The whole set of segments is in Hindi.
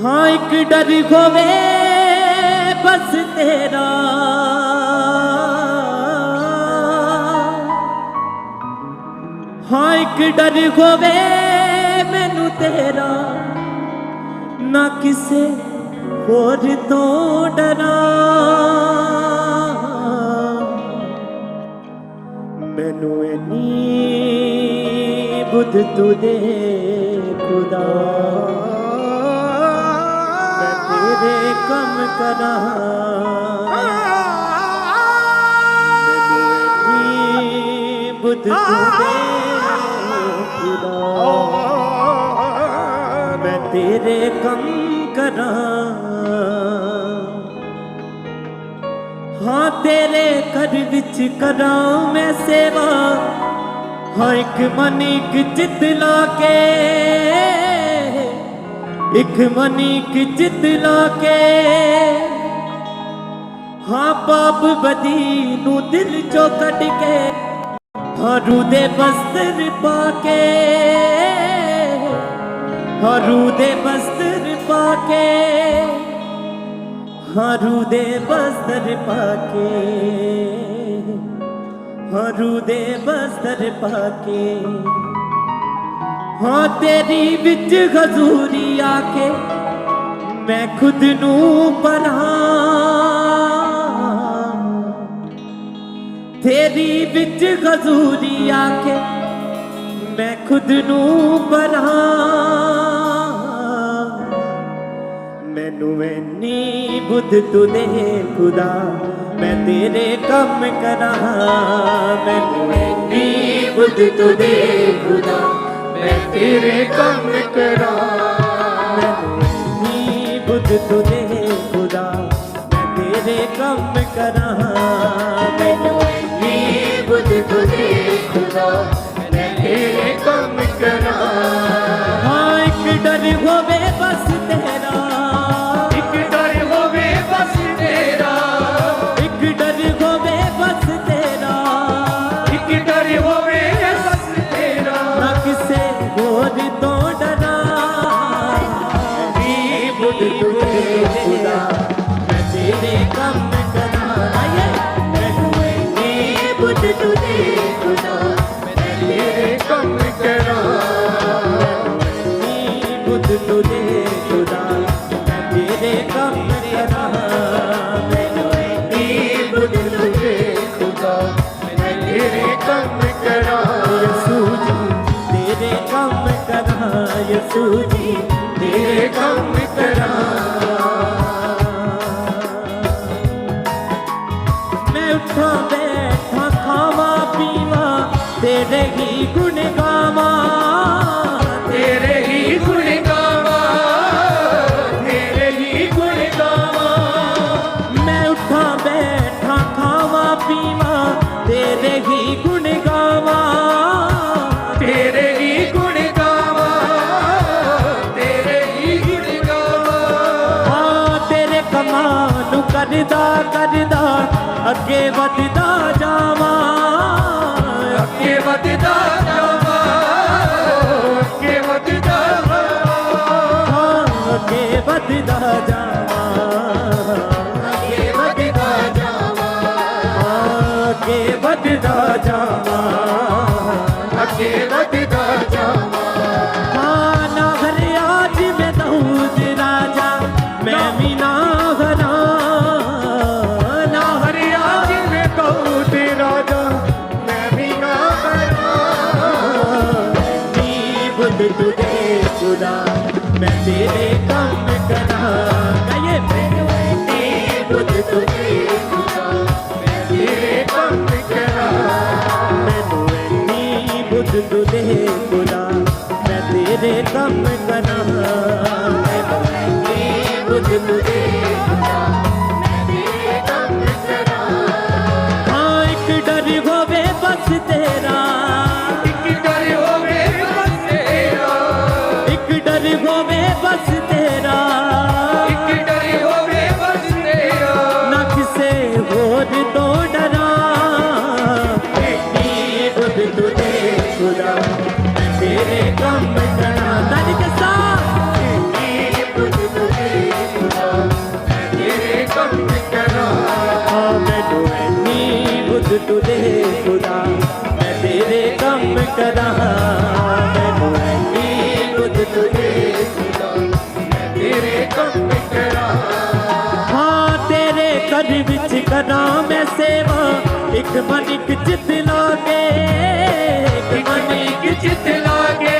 हाँ एक डर होवे बस तेरा, हाँ एक डर होवे मैनू तेरा, ना किसे होर तो डरा। मैनू इन्नी बुध तू दे खुदा, मैं तेरे कम करा। मैनू इन्नी बुध तू दे खुदा, मैं तेरे कम करा। हाँ तेरे घर विच करा मैं सेवा, हाँ एक मन एक चित लाके, एक मन एक चित लाके। हाँ पाप बदी नू दिल चो कट के, हाँ रूदे बस्तर पाके, हाँ रूदे बस्तर पाके, हाँ रूदे बस्तर पाके, हाँ रूदे बस्तर पाके। हाँ तेरी विच हजूरी आके मैं खुद नू परा, तेरी विच हजूरी आके मैं खुद नू परा। मैनू इन्नी बुध तू दे खुदा, मैं तेरे कम करा। मैनू इन्नी बुध तू दे खुदा, मैं तेरे कम करा। मैनू इन्नी बुध तू दे खुदा, मैं तेरे कम करा। मैनू इन्नी बुध तू दे खुदा, मैं तेरे कम करा। हाँ एक डर होवे बस तेरा, एक डर होवे बस तेरा, एक डर होवे बस तेरा, एक डर होवे बस तेरा, ना किसे होर तो डरा। बुध तू दे खुदा, मैं तेरे कम करा। मैनू इन्नी बुध तू दे खुदा, मैं तेरे कम करा। बुध तू दे खुदा, मैं तेरे कम करा। मैनू इन्नी बुध तू दे खुदा, मैं तेरे कम करा। यसू जी तेरे कम करा, यसू जी तेरे कम करा। मैं उठा बैठा खावा पीवा तेरे ही गुण गावा, तेरे ही गुण गावा, तेरे ही गुण गावा। मैं उठा बैठा खावा पीवा तेरे ही गुण गावा, तेरे ही गुण गावा, तेरे ही गुण गावा। हाँ तेरे कमाल करदा करदा अगे वधदा जावा, अगे वधदा जावा, अगे वधदा जावा, अगे वधदा जावा, अगे वधदा जावा, अगे वधदा जावा, अगे वधदा जावा। हाँ ना हरे आज मैं दाऊद राजा, मैं भी ना हरा, ना हरे आज मैं दाऊद राजा, मैं भी ना हरा। बुध तू दे खुदा, मैं तेरे कम करा। गाइए मैनू इन्नी बुध तू दे खुदा, मैं तेरे कम करा। मैनू इन्नी बुध तू दे खुदा, मैं तेरे कम करा। मैनू इन्नी बुध तू दे खुदा, मैं तेरे कम करा। हाँ एक डर होवे बस तेरा, एक डर होवे बस तेरा, एक डर होवे बस तेरा, एक डर होवे बस तेरा, ना किसे होर तो डरा। इन्नी बुध तू दे खुदा, मैं तेरे कम तू दे खुदा मैं तेरे कम करा मैनू ऐनी बुध तू दे खुदा मैं तेरे कम करा हाँ तेरे घर विच करा मैं सेवा एक मन एक चित लागे एक मन एक चित लागे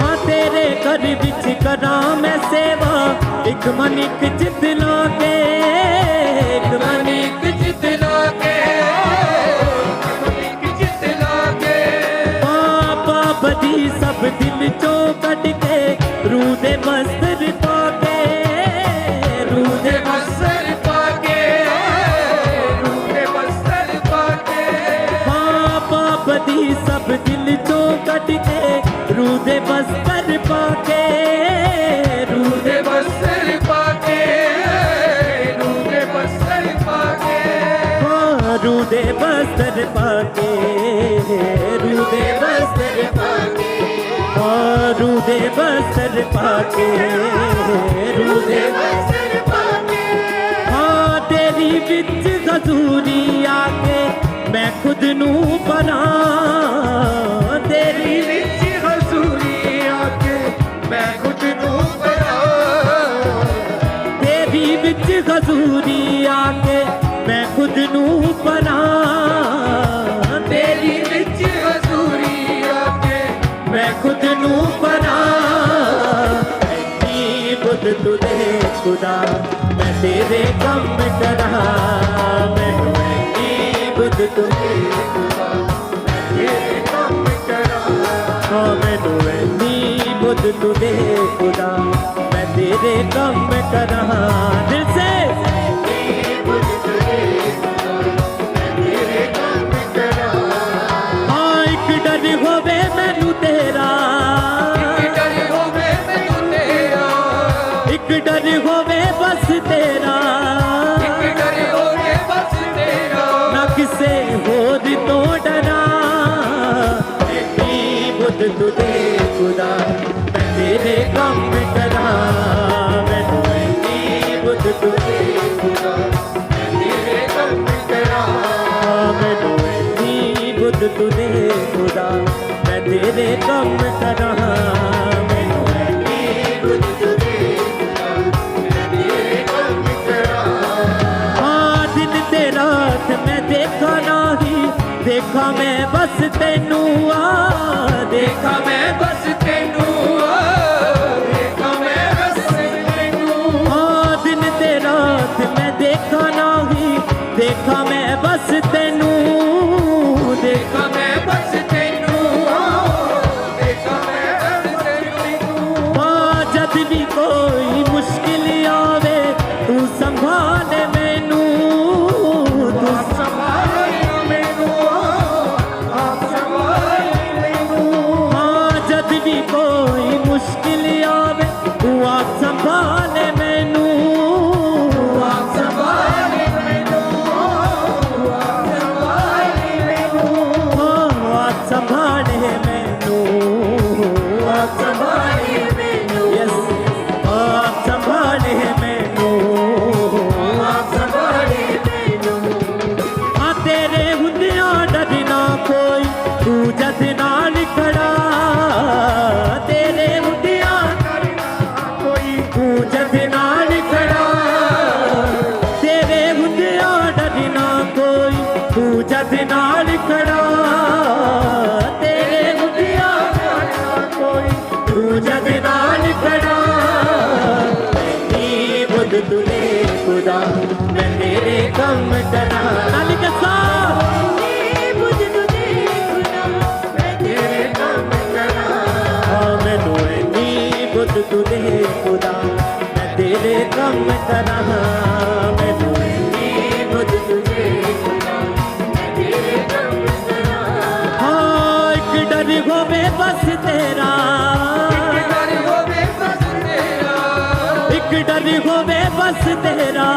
हाँ तेरे घर विच करा मैं सेवा एक मन एक चित लागे एक मन एक चित लागे पापा बदी सब दिल चो कट के रूह दे बस्तर पाके रूह दे बस्तर पाके रूह दे बस्तर पाके पापा बदी सब दिल चो कट के रूह दे बस्तर पाके रूह दे बस्तर पाके रूह दे बस्तर पाके रूह दे बस्तर पाके रूह दे बस्तर पाके रूह दे बस्तर पाके रूह दे बस्तर पाके हाँ तेरी विच हजूरी आके मैं खुद नू बना तेरी विच हजूरी आके मैं खुद नू बना तेरी विच हजूरी आके मैं खुद नू बना तेरी विच हजूरी आके मैं खुद नू बना ऐनी बुध तू दे खुदा मैं तेरे कम करा मैनू ऐनी बुध तू दे खुदा मैं तेरे कम करा हाँ मैनू ऐनी बुध तू दे खुदा मैं तेरे कम करा दिल से हाँ एक डर होवे मैनू तेरा एक डर होवे मैनू तेरा एक डर होवे बस तेरा एक डर होवे बस तेरा ना किसे होर तो डरा ऐनी बुध तू दे खुदा मैं तेरे कम करा मैनू ऐनी बुध तू दे खुदा मैं तेरे कम करा मैनू ऐनी बुध तू दे खुदा मैं तेरे कम करा मैनू ऐनी बुध तू दे खुदा मैं तेरे कम करा हाँ दिन ते रात मैं देखा नाही देखा मैं बस तेनू देखा मैं बस तेनू देखा मैं बस तेनू हाँ दिन ते रात मैं देखा नाही देखा मैं बस तेनू देखा मैं बस तेनू देखा मैं बस तेनू हाँ जद भी कोई मुश्किल आवे तू संभाले मैनू तू संभाले मैनू आप संभाले मैनू हाँ जद भी कोई मुश्किल आवे तू आप संभाले मैनू आप संभाले मैनू आप संभाले मैनू आप संभाले मैनू आप संभाले मैनू यस आप संभाले मैनू आप संभाले मैनू हाँ तेरे हुंदियां डरना कोई तू जद नाल खड़ा तेरे हुंदियां डरना कोई तू जद नाल खड़ा तेरे हुंदियां डरना कोई तू जद नाल खड़ा तेरे हुंदियां डरना कोई तू जद नाल खड़ा ऐनी बुध तू दे खुदा मैं तेरे कम करा नाली के साथ बुध तू दे खुदा मैं तेरे कम करा हाँ मैनू ऐनी बुध तू दे खुदा मैं तेरे कम करा मैनू ऐनी बुध तू दे खुदा मैं तेरे कम करा हाँ एक डर होवे बस तेरा एक डर होवे बस तेरा